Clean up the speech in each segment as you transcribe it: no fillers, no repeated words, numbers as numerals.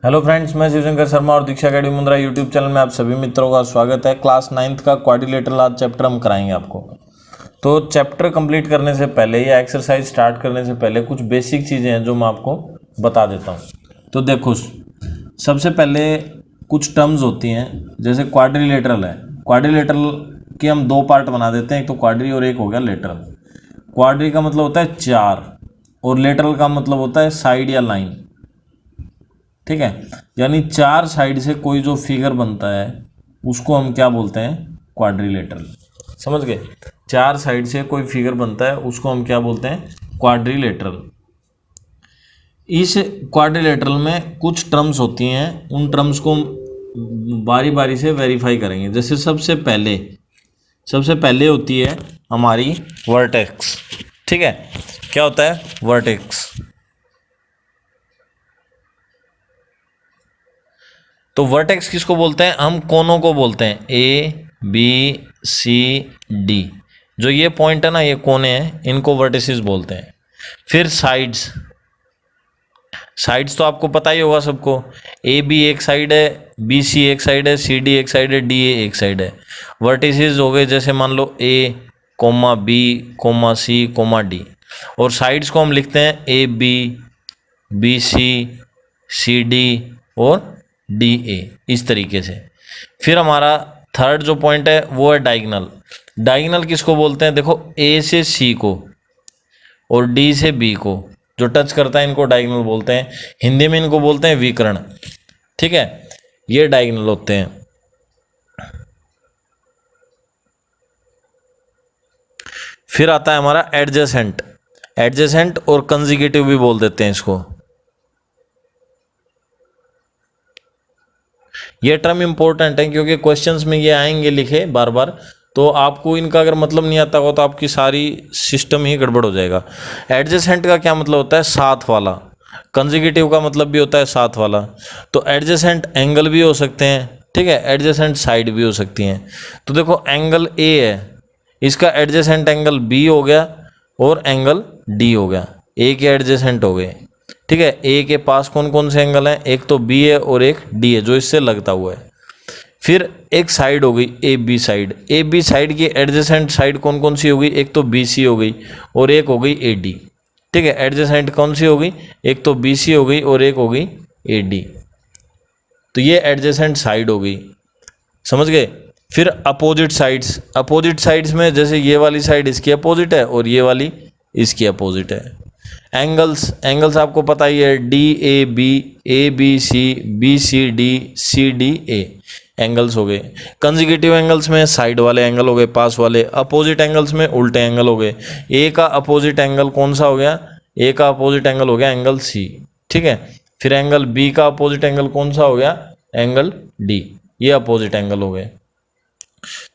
Hello friends, मैं शिवशंकर शर्मा और दीक्षा academy Mundra YouTube channel में आप सभी मित्रों का स्वागत है। क्लास 9th का क्वाड्रिलेटरल आज चैप्टर हम कराएंगे आपको। तो चैप्टर कंप्लीट करने से पहले या एक्सरसाइज स्टार्ट करने से पहले कुछ बेसिक चीज़ें हैं जो मैं आपको बता देता हूँ। तो देखो, सबसे पहले कुछ टर्म्स होती हैं, जैसे क्वाड्रिलेटरल है। क्वाड्रिलेटरल के हम दो पार्ट बना देते हैं, एक तो क्वाड्री और एक हो गया लेटरल। क्वाड्री का मतलब होता है चार और लेटरल का मतलब होता है साइड या लाइन। ठीक है, यानी चार साइड से कोई जो फिगर बनता है उसको हम क्या बोलते हैं? क्वाड्रिलेटरल। समझ गए? चार साइड से कोई फिगर बनता है उसको हम क्या बोलते हैं? क्वाड्रिलेटरल। इस क्वाड्रिलेटरल में कुछ टर्म्स होती हैं, उन टर्म्स को बारी बारी से वेरीफाई करेंगे। जैसे सबसे पहले होती है हमारी वर्टेक्स। ठीक है, क्या होता है? वर्टेक्स। तो वर्टेक्स किसको बोलते हैं? हम कोनों को बोलते हैं। ए बी सी डी, जो ये पॉइंट है ना, ये कोने हैं, इनको वर्टिसेस बोलते हैं। फिर साइड्स तो आपको पता ही होगा सबको। ए बी एक साइड है, बी सी एक साइड है, सी डी एक साइड है, डी ए एक साइड है। वर्टिसेस हो गए, जैसे मान लो A comma B comma C comma D. और साइड्स को हम लिखते हैं ए बी सी डी और डी ए, इस तरीके से। फिर हमारा थर्ड जो पॉइंट है वो है डायगोनल। डायगोनल किसको बोलते हैं? देखो, ए से सी को और डी से बी को जो टच करता है इनको डायगोनल बोलते हैं। हिंदी में इनको बोलते हैं विकर्ण। ठीक है, ये डायगोनल होते हैं। फिर आता है हमारा एडजेसेंट और कंजिक्यूटिव भी बोल देते हैं इसको। ये टर्म इंपॉर्टेंट है क्योंकि क्वेश्चंस में ये आएंगे लिखे बार बार, तो आपको इनका अगर मतलब नहीं आता हो तो आपकी सारी सिस्टम ही गड़बड़ हो जाएगा। एडजेसेंट का क्या मतलब होता है? साथ वाला। कंजिक्यूटिव का मतलब भी होता है साथ वाला। तो एडजेसेंट एंगल भी हो सकते हैं, ठीक है, एडजेसेंट साइड भी हो सकती हैं। तो देखो, एंगल ए है, इसका एडजेसेंट एंगल बी हो गया और एंगल डी हो गया। ए के एडजेसेंट हो गए। ठीक है, ए के पास कौन कौन से एंगल हैं? एक तो बी है और एक डी है जो इससे लगता हुआ है। फिर एक साइड हो गई ए बी साइड की एडजेसेंट साइड कौन कौन सी हो गई? एक तो बी सी हो गई और एक हो गई ए डी। ठीक है, एडजेसेंट कौन सी हो गई? एक तो बी सी हो गई और एक हो गई ए डी। तो ये एडजेसेंट साइड हो गई, समझ गए? फिर अपोजिट साइड्स में जैसे ये वाली साइड इसकी अपोजिट है और ये वाली इसकी अपोजिट है। एंगल्स आपको पता ही है, A B C D A angles हो गए। कंजिक्यूटिव एंगल्स में साइड वाले एंगल हो गए, पास वाले। अपोजिट एंगल्स में उल्टे एंगल हो गए। ए का अपोजिट एंगल कौन सा हो गया? ए का अपोजिट एंगल हो गया एंगल सी। ठीक है, फिर एंगल बी का अपोजिट एंगल कौन सा हो गया? Angle D. ये अपोजिट एंगल हो गए।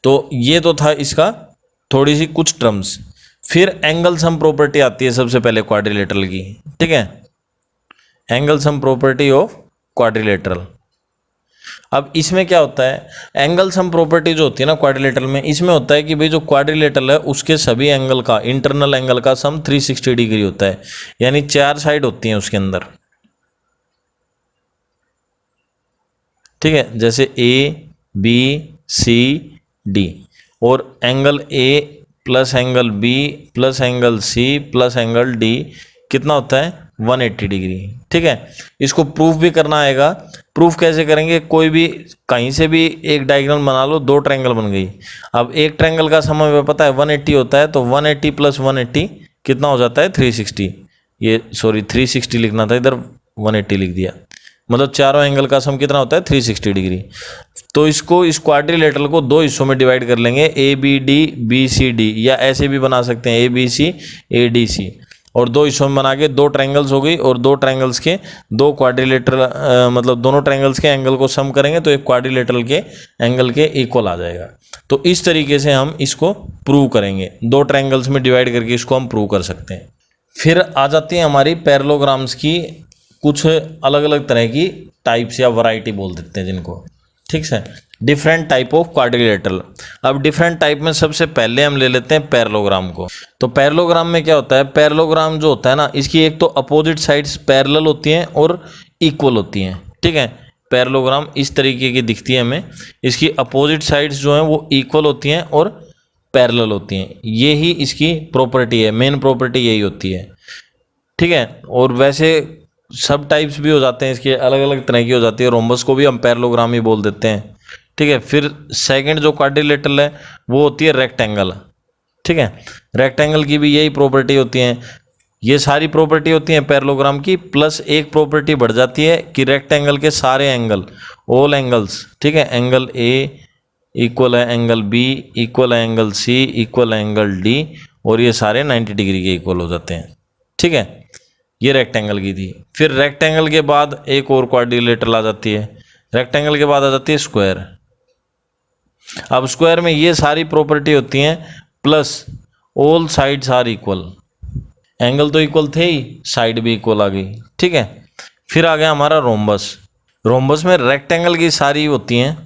तो ये तो था इसका थोड़ी सी कुछ टर्म्स। फिर एंगल सम प्रॉपर्टी आती है सबसे पहले क्वाड्रिलेटरल की। ठीक है, angle sum property of quadrilateral. अब इसमें क्या होता है? एंगल सम प्रॉपर्टी जो होती है ना क्वाड्रिलेटरल में, इसमें होता है कि भाई जो क्वाड्रिलेटरल है उसके सभी एंगल का, इंटरनल एंगल का सम 360 डिग्री होता है। यानी चार साइड होती हैं उसके अंदर। ठीक है, जैसे ए बी सी डी और angle A plus angle B plus angle C plus angle D कितना होता है? 180 डिग्री। ठीक है, इसको प्रूफ भी करना आएगा। प्रूफ कैसे करेंगे? कोई भी कहीं से भी एक डायगोनल बना लो, दो ट्रायंगल बन गई। अब एक ट्रायंगल का सम हमें पता है 180 होता है, तो 180 प्लस 180 कितना हो जाता है? 360। ये सॉरी 360 लिखना था, इधर 180 लिख दिया। मतलब चारों एंगल का सम कितना होता है? 360 डिग्री। तो इसको, इस क्वाड्रिलेटरल को दो हिस्सों में डिवाइड कर लेंगे, A B D B C D, या ऐसे भी बना सकते हैं A B C A D C. और दो हिस्सों में बना के दो ट्रायंगल्स हो गई, और दो ट्रायंगल्स के दो क्वाड्रिलेटरल मतलब दोनों ट्रायंगल्स के एंगल को सम करेंगे तो एक क्वाड्रिलेटरल के एंगल के इक्वल आ जाएगा। तो इस तरीके से हम इसको प्रूव करेंगे, दो ट्रायंगल्स में डिवाइड करके इसको हम प्रूव कर सकते हैं। फिर आ जाती है हमारी पैरेललोग्राम्स की कुछ अलग अलग तरह की टाइप्स या वैरायटी बोल देते हैं जिनको। ठीक है, डिफरेंट टाइप ऑफ क्वाड्रिलेटरल। अब डिफरेंट टाइप में सबसे पहले हम ले लेते हैं पैरेललोग्राम को। तो पैरेललोग्राम में क्या होता है? पैरेललोग्राम जो होता है ना, इसकी एक तो अपोजिट साइड्स पैरेलल होती हैं और इक्वल होती हैं। ठीक है। पैरेललोग्राम इस तरीके की दिखती है हमें, इसकी अपोजिट साइड्स जो हैं वो इक्वल होती हैं और पैरेलल होती हैं, ये ही इसकी प्रॉपर्टी है, मेन प्रॉपर्टी यही होती है, ठीक है। और वैसे सब टाइप्स भी हो जाते हैं इसके, अलग अलग तरह की हो जाती है, रोम्बस को भी हम पैरेललोग्राम ही बोल देते हैं, ठीक है। फिर सेकंड जो क्वाड्रिलेटरल है वो होती है रेक्टेंगल, ठीक है। रेक्टेंगल की भी यही प्रॉपर्टी होती है, ये सारी प्रॉपर्टी होती है पैरेललोग्राम की, प्लस एक प्रॉपर्टी बढ़ जाती है कि रेक्टेंगल के सारे एंगल, ऑल एंगल्स, ठीक है, एंगल ए इक्वल है एंगल बी, इक्वल है एंगल सी, इक्वल है एंगल डी, और ये सारे 90 डिग्री के इक्वल हो जाते हैं, ठीक है। ये रेक्टेंगल की थी। फिर रेक्टेंगल के बाद एक और क्वाड्रिलेटरल आ जाती है, रेक्टेंगल के बाद आ जाती है स्क्वायर। अब स्क्वायर में ये सारी प्रॉपर्टी होती हैं, plus all sides are equal, angle तो इक्वल थे ही, साइड भी इक्वल आ गई, ठीक है। फिर आ गया हमारा रोम्बस। रोम्बस में रेक्टेंगल की सारी होती हैं,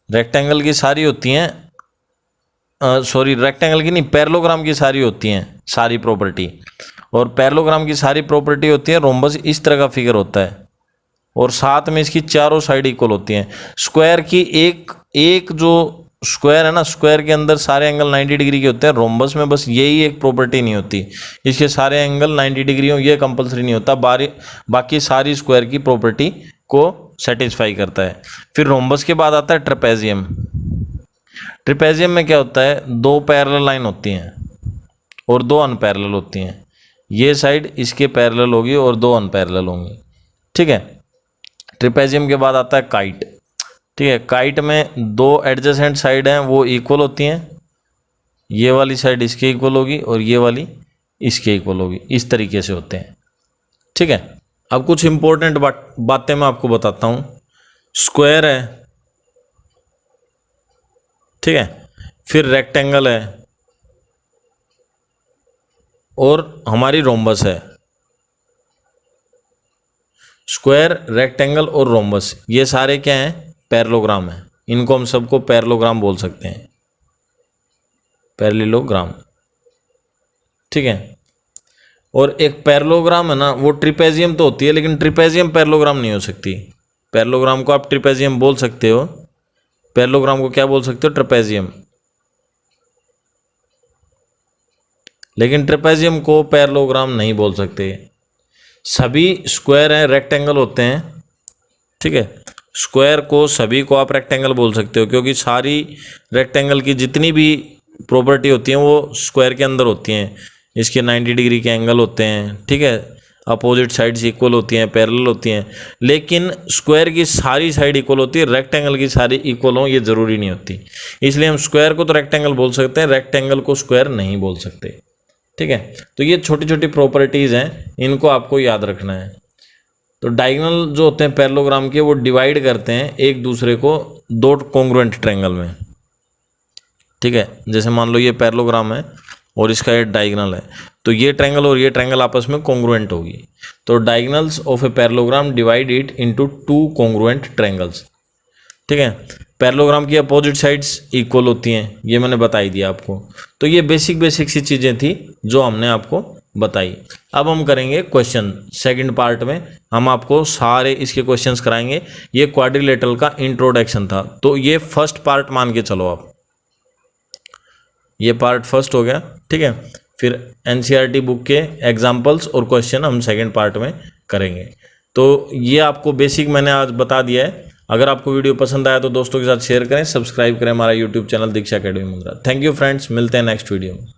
रेक्टेंगल की सारी होती हैं, सॉरी रेक्टेंगल की नहीं, पैरेललोग्राम की सारी होती हैं सारी प्रॉपर्टी, और पैरेललोग्राम की सारी प्रॉपर्टी होती है। रोम्बस इस तरह का फिगर होता है और साथ में इसकी चारों साइड इक्वल होती हैं। स्क्वायर की एक जो स्क्वायर है ना, स्क्वायर के अंदर सारे एंगल 90 डिग्री के होते हैं। रोम्बस में बस यही एक प्रॉपर्टी नहीं होती, इसके सारे एंगल 90 डिग्री हो, ये कंपलसरी नहीं होता, बाकी सारी स्क्वायर की प्रॉपर्टी को सेटिस्फाई करता है। फिर रोम्बस के बाद आता है ट्रेपेजियम। ट्रेपेजियम में क्या होता है, दो पैरेलल लाइन होती हैं और दो अनपैरेलल होती हैं, ये साइड इसके पैरेलल होगी और दो अनपैरेलल होंगी, ठीक है। ट्रेपेजियम के बाद आता है काइट, ठीक है। काइट में दो एडजेसेंट साइड हैं वो इक्वल होती हैं, ये वाली साइड इसके इक्वल होगी और ये वाली इसके इक्वल होगी, इस तरीके से होते हैं, ठीक है। अब कुछ इंपॉर्टेंट बातें मैं आपको बताता हूँ। स्क्वायर है, ठीक है, फिर रेक्टेंगल है और हमारी रोम्बस है। स्क्वायर, रेक्टेंगल और रोम्बस ये सारे क्या हैं, पैरेललोग्राम है, इनको हम सबको पैरेललोग्राम बोल सकते हैं, पैरेललोग्राम, ठीक है। और एक पैरेललोग्राम है ना, वो ट्रेपेजियम तो होती है, लेकिन ट्रेपेजियम पैरेललोग्राम नहीं हो सकती। पैरेललोग्राम को आप ट्रेपेजियम बोल सकते हो, पैरेललोग्राम को क्या बोल सकते हो, ट्रेपेजियम, लेकिन ट्रेपेजियम को पैरेललोग्राम नहीं बोल सकते। सभी स्क्वायर हैं, रेक्टेंगल होते हैं, ठीक है। स्क्वायर को सभी को आप रेक्टेंगल बोल सकते हो, क्योंकि सारी रेक्टेंगल की जितनी भी प्रॉपर्टी होती हैं वो स्क्वायर के अंदर होती हैं। इसके 90 डिग्री के एंगल होते हैं, ठीक है, अपोजिट साइड्स इक्वल होती हैं, पैरेलल होती हैं, लेकिन स्क्वायर की सारी साइड इक्वल होती है, रेक्टेंगल की सारी इक्वल हो ये ज़रूरी नहीं होती। इसलिए हम स्क्वायर को तो रेक्टेंगल बोल सकते हैं, रेक्टेंगल को स्क्वायर नहीं बोल सकते, ठीक है। तो ये छोटी छोटी प्रॉपर्टीज़ हैं, इनको आपको याद रखना है। तो डायगोनल जो होते हैं पैरेललोग्राम के, वो डिवाइड करते हैं एक दूसरे को दो कॉन्ग्रुएंट ट्रायंगल में, ठीक है। जैसे मान लो ये पैरेललोग्राम है और इसका ये डायगोनल है, तो ये ट्रायंगल और ये ट्रायंगल आपस में कॉन्ग्रुएंट होगी। तो diagonals of a parallelogram divide it into two congruent triangles, ठीक है। पैरेललोग्राम की अपोजिट साइड्स इक्वल होती हैं, ये मैंने बताई दिया आपको। तो ये बेसिक सी चीज़ें थी जो हमने आपको बताई। अब हम करेंगे क्वेश्चन, सेकंड पार्ट में हम आपको सारे इसके क्वेश्चंस कराएंगे। ये क्वाड्रिलेटरल का इंट्रोडक्शन था, तो ये फर्स्ट पार्ट मान के चलो आप, ये पार्ट फर्स्ट हो गया, ठीक है। फिर एनसीईआरटी बुक के एग्जाम्पल्स और क्वेश्चन हम सेकंड पार्ट में करेंगे। तो ये आपको बेसिक मैंने आज बता दिया है। अगर आपको वीडियो पसंद आया तो दोस्तों के साथ शेयर करें, सब्सक्राइब करें हमारा YouTube channel Diksha academy Mundra. Thank you friends, मिलते हैं नेक्स्ट वीडियो में।